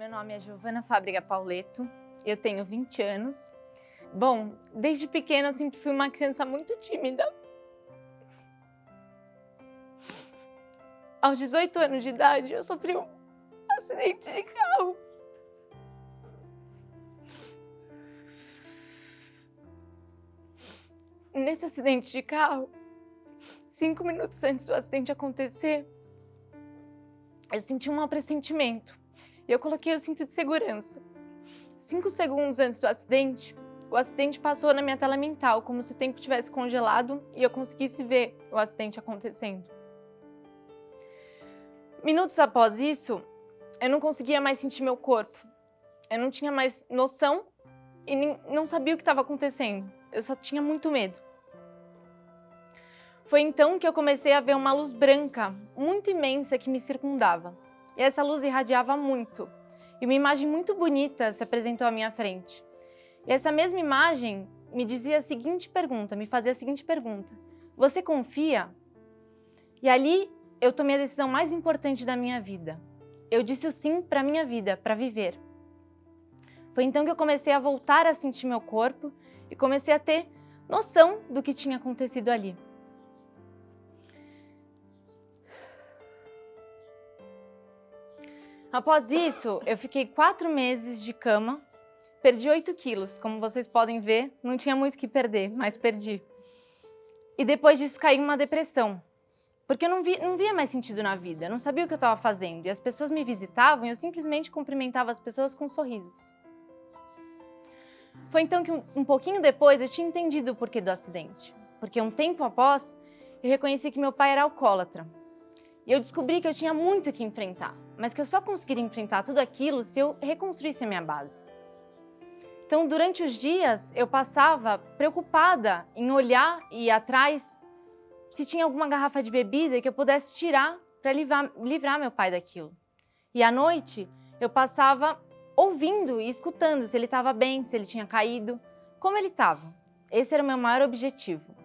Meu nome é Giovana Fábrega Pauleto, eu tenho 20 anos. Bom, desde pequena eu sempre fui uma criança muito tímida. Aos 18 anos de idade, eu sofri um acidente de carro. Nesse acidente de carro, 5 minutos antes do acidente acontecer, eu senti um mau pressentimento e eu coloquei o cinto de segurança. 5 segundos antes do acidente, o acidente passou na minha tela mental, como se o tempo tivesse congelado e eu conseguisse ver o acidente acontecendo. Minutos após isso, eu não conseguia mais sentir meu corpo. Eu não tinha mais noção e não sabia o que estava acontecendo. Eu só tinha muito medo. Foi então que eu comecei a ver uma luz branca, muito imensa, que me circundava. E essa luz irradiava muito. E uma imagem muito bonita se apresentou à minha frente. E essa mesma imagem me dizia a seguinte pergunta, me fazia a seguinte pergunta: você confia? E ali eu tomei a decisão mais importante da minha vida. Eu disse o sim para a minha vida, para viver. Foi então que eu comecei a voltar a sentir meu corpo e comecei a ter noção do que tinha acontecido ali. Após isso, eu fiquei 4 meses de cama, perdi 8 quilos. Como vocês podem ver, não tinha muito o que perder, mas perdi. E depois disso caí em uma depressão, porque eu não via mais sentido na vida, eu não sabia o que eu estava fazendo. E as pessoas me visitavam e eu simplesmente cumprimentava as pessoas com sorrisos. Foi então que um pouquinho depois eu tinha entendido o porquê do acidente. Porque um tempo após, eu reconheci que meu pai era alcoólatra. E eu descobri que eu tinha muito o que enfrentar, mas que eu só conseguiria enfrentar tudo aquilo se eu reconstruísse a minha base. Então, durante os dias, eu passava preocupada em olhar e ir atrás se tinha alguma garrafa de bebida que eu pudesse tirar para livrar meu pai daquilo. E à noite, eu passava ouvindo e escutando se ele estava bem, se ele tinha caído, como ele estava. Esse era o meu maior objetivo.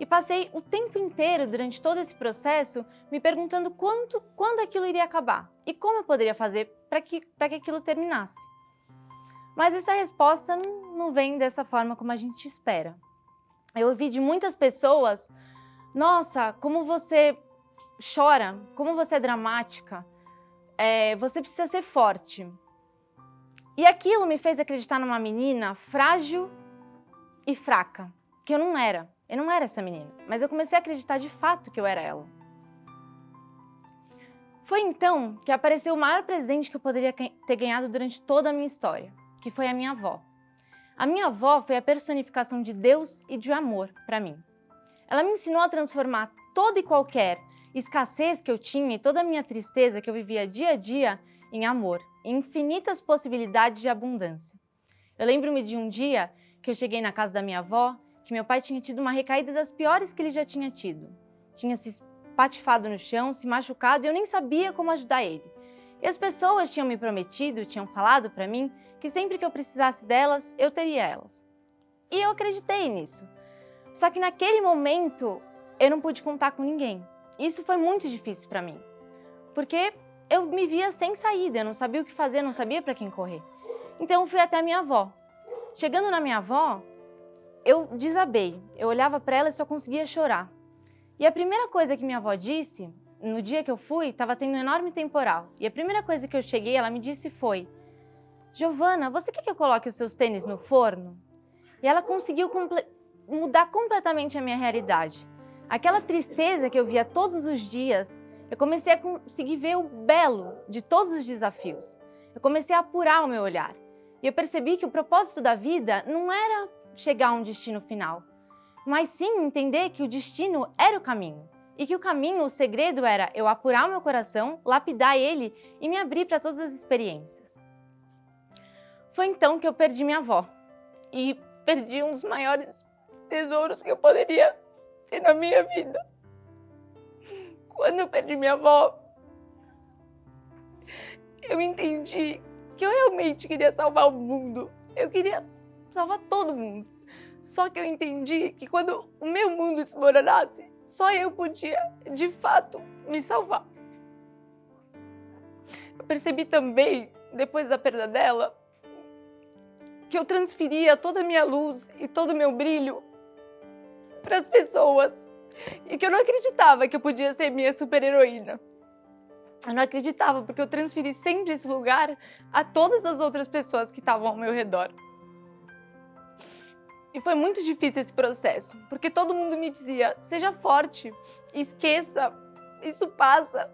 E passei o tempo inteiro, durante todo esse processo, me perguntando quando aquilo iria acabar e como eu poderia fazer para que aquilo terminasse. Mas essa resposta não vem dessa forma como a gente espera. Eu ouvi de muitas pessoas: nossa, como você chora, como você é dramática, você precisa ser forte. E aquilo me fez acreditar numa menina frágil e fraca, que eu não era. Eu não era essa menina, mas eu comecei a acreditar de fato que eu era ela. Foi então que apareceu o maior presente que eu poderia ter ganhado durante toda a minha história, que foi a minha avó. A minha avó foi a personificação de Deus e de amor para mim. Ela me ensinou a transformar toda e qualquer escassez que eu tinha e toda a minha tristeza que eu vivia dia a dia em amor, em infinitas possibilidades de abundância. Eu lembro-me de um dia que eu cheguei na casa da minha avó, que meu pai tinha tido uma recaída das piores que ele já tinha tido. Tinha se espatifado no chão, se machucado e eu nem sabia como ajudar ele. E as pessoas tinham me prometido, tinham falado para mim que sempre que eu precisasse delas, eu teria elas. E eu acreditei nisso. Só que naquele momento, eu não pude contar com ninguém. Isso foi muito difícil para mim, porque eu me via sem saída, eu não sabia o que fazer, não sabia para quem correr. Então eu fui até a minha avó. Chegando na minha avó, eu desabei. Eu olhava para ela e só conseguia chorar. E a primeira coisa que minha avó disse, no dia que eu fui, estava tendo um enorme temporal. E a primeira coisa que eu cheguei, ela me disse foi: Giovana, você quer que eu coloque os seus tênis no forno? E ela conseguiu mudar completamente a minha realidade. Aquela tristeza que eu via todos os dias, eu comecei a conseguir ver o belo de todos os desafios. Eu comecei a apurar o meu olhar. E eu percebi que o propósito da vida não era chegar a um destino final, mas sim entender que o destino era o caminho. E que o caminho, o segredo era eu apurar o meu coração, lapidar ele e me abrir para todas as experiências. Foi então que eu perdi minha avó. E perdi um dos maiores tesouros que eu poderia ter na minha vida. Quando eu perdi minha avó, eu entendi que eu realmente queria salvar o mundo. Eu queria salvar todo mundo. Só que eu entendi que quando o meu mundo desmoronasse, só eu podia, de fato, me salvar. Eu percebi também, depois da perda dela, que eu transferia toda a minha luz e todo o meu brilho para as pessoas e que eu não acreditava que eu podia ser minha super-heroína. Eu não acreditava porque eu transferi sempre esse lugar a todas as outras pessoas que estavam ao meu redor. E foi muito difícil esse processo, porque todo mundo me dizia, seja forte, esqueça, isso passa.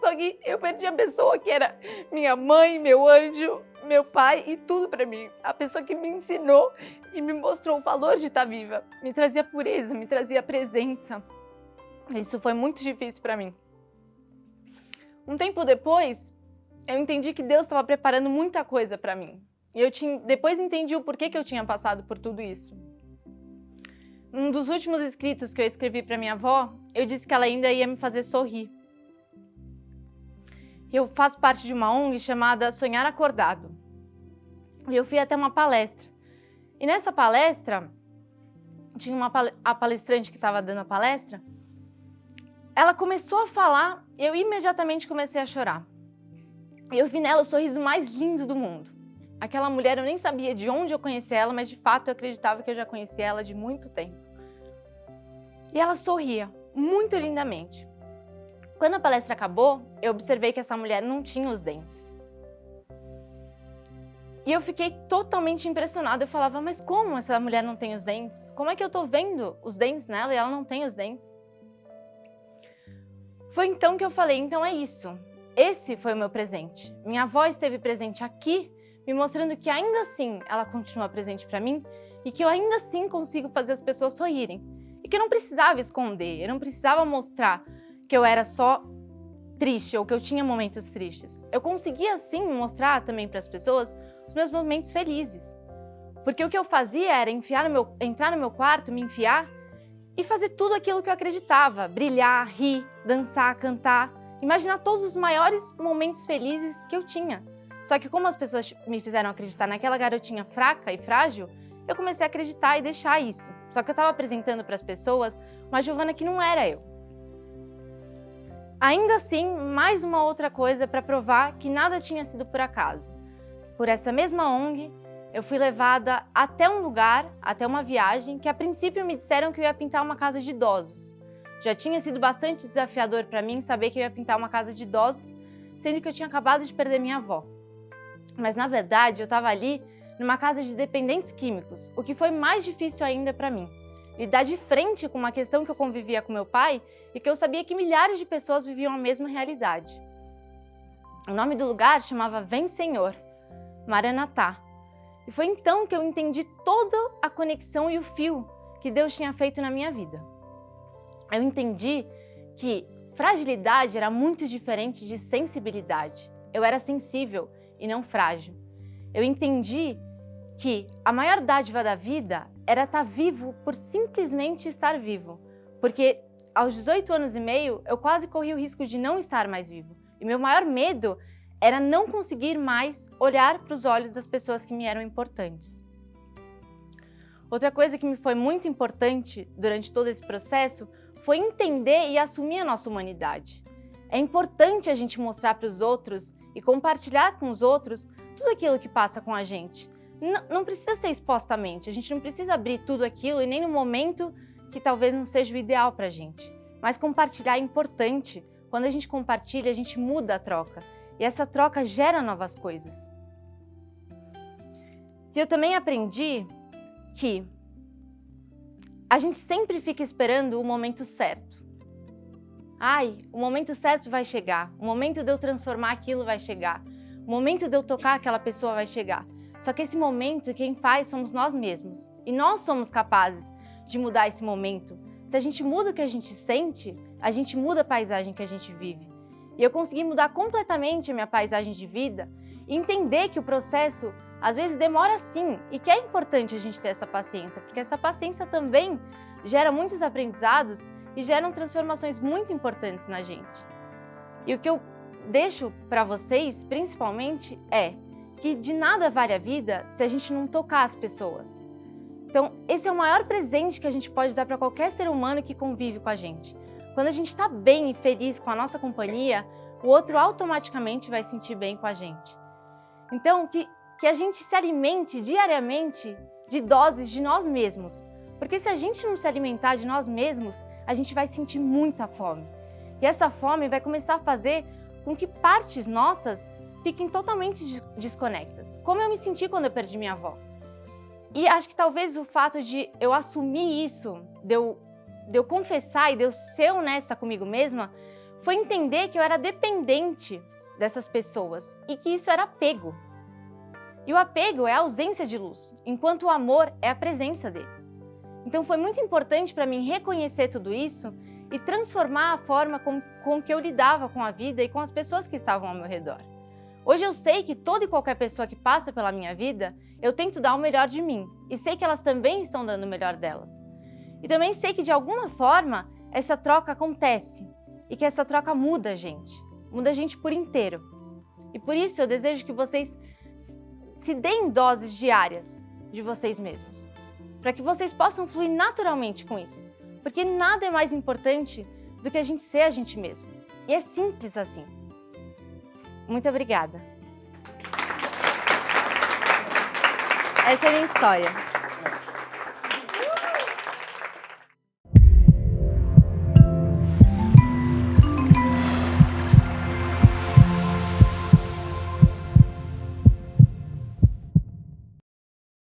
Só que eu perdi a pessoa que era minha mãe, meu anjo, meu pai e tudo pra mim. A pessoa que me ensinou e me mostrou o valor de estar viva. Me trazia pureza, me trazia presença. Isso foi muito difícil pra mim. Um tempo depois, eu entendi que Deus estava preparando muita coisa pra mim. E depois entendi o porquê que eu tinha passado por tudo isso. Um dos últimos escritos que eu escrevi para minha avó, eu disse que ela ainda ia me fazer sorrir. Eu faço parte de uma ONG chamada Sonhar Acordado. E eu fui até uma palestra. E nessa palestra, tinha a palestrante que estava dando a palestra, ela começou a falar e eu imediatamente comecei a chorar. E eu vi nela o sorriso mais lindo do mundo. Aquela mulher, eu nem sabia de onde eu conhecia ela, mas de fato eu acreditava que eu já conhecia ela de muito tempo. E ela sorria muito lindamente. Quando a palestra acabou, eu observei que essa mulher não tinha os dentes. E eu fiquei totalmente impressionada. Eu falava, mas como essa mulher não tem os dentes? Como é que eu tô vendo os dentes nela e ela não tem os dentes? Foi então que eu falei, então é isso. Esse foi o meu presente. Minha avó esteve presente aqui, me mostrando que ainda assim ela continua presente para mim e que eu ainda assim consigo fazer as pessoas sorrirem. E que eu não precisava esconder, eu não precisava mostrar que eu era só triste ou que eu tinha momentos tristes. Eu conseguia sim mostrar também para as pessoas os meus momentos felizes. Porque o que eu fazia era entrar no meu quarto, me enfiar e fazer tudo aquilo que eu acreditava. Brilhar, rir, dançar, cantar, imaginar todos os maiores momentos felizes que eu tinha. Só que como as pessoas me fizeram acreditar naquela garotinha fraca e frágil, eu comecei a acreditar e deixar isso. Só que eu estava apresentando para as pessoas uma Giovana que não era eu. Ainda assim, mais uma outra coisa para provar que nada tinha sido por acaso. Por essa mesma ONG, eu fui levada até um lugar, até uma viagem, que a princípio me disseram que eu ia pintar uma casa de idosos. Já tinha sido bastante desafiador para mim saber que eu ia pintar uma casa de idosos, sendo que eu tinha acabado de perder minha avó. Mas, na verdade, eu estava ali numa casa de dependentes químicos, o que foi mais difícil ainda para mim. Lidar de frente com uma questão que eu convivia com meu pai e que eu sabia que milhares de pessoas viviam a mesma realidade. O nome do lugar chamava Vem Senhor, Maranatá. E foi então que eu entendi toda a conexão e o fio que Deus tinha feito na minha vida. Eu entendi que fragilidade era muito diferente de sensibilidade. Eu era sensível e não frágil. Eu entendi que a maior dádiva da vida era estar vivo por simplesmente estar vivo. Porque aos 18 anos e meio, eu quase corri o risco de não estar mais vivo. E meu maior medo era não conseguir mais olhar para os olhos das pessoas que me eram importantes. Outra coisa que me foi muito importante durante todo esse processo foi entender e assumir a nossa humanidade. É importante a gente mostrar para os outros e compartilhar com os outros tudo aquilo que passa com a gente. Não precisa ser expostamente, a gente não precisa abrir tudo aquilo e nem no momento que talvez não seja o ideal para a gente. Mas compartilhar é importante. Quando a gente compartilha, a gente muda a troca. E essa troca gera novas coisas. E eu também aprendi que a gente sempre fica esperando o momento certo. Ai, o momento certo vai chegar. O momento de eu transformar aquilo vai chegar. O momento de eu tocar aquela pessoa vai chegar. Só que esse momento, quem faz somos nós mesmos. E nós somos capazes de mudar esse momento. Se a gente muda o que a gente sente, a gente muda a paisagem que a gente vive. E eu consegui mudar completamente a minha paisagem de vida e entender que o processo, às vezes, demora sim. E que é importante a gente ter essa paciência, porque essa paciência também gera muitos aprendizados e geram transformações muito importantes na gente. E o que eu deixo para vocês, principalmente, é que de nada vale a vida se a gente não tocar as pessoas. Então, esse é o maior presente que a gente pode dar para qualquer ser humano que convive com a gente. Quando a gente está bem e feliz com a nossa companhia, o outro automaticamente vai sentir bem com a gente. Então, que a gente se alimente diariamente de doses de nós mesmos. Porque se a gente não se alimentar de nós mesmos, a gente vai sentir muita fome. E essa fome vai começar a fazer com que partes nossas fiquem totalmente desconectas. Como eu me senti quando eu perdi minha avó. E acho que talvez o fato de eu assumir isso, de eu confessar e de eu ser honesta comigo mesma, foi entender que eu era dependente dessas pessoas e que isso era apego. E o apego é a ausência de luz, enquanto o amor é a presença dele. Então foi muito importante para mim reconhecer tudo isso e transformar a forma com que eu lidava com a vida e com as pessoas que estavam ao meu redor. Hoje eu sei que toda e qualquer pessoa que passa pela minha vida, eu tento dar o melhor de mim e sei que elas também estão dando o melhor delas. E também sei que de alguma forma essa troca acontece e que essa troca muda a gente por inteiro. E por isso eu desejo que vocês se deem doses diárias de vocês mesmos, para que vocês possam fluir naturalmente com isso, porque nada é mais importante do que a gente ser a gente mesmo. E é simples assim. Muito obrigada. Essa é a minha história.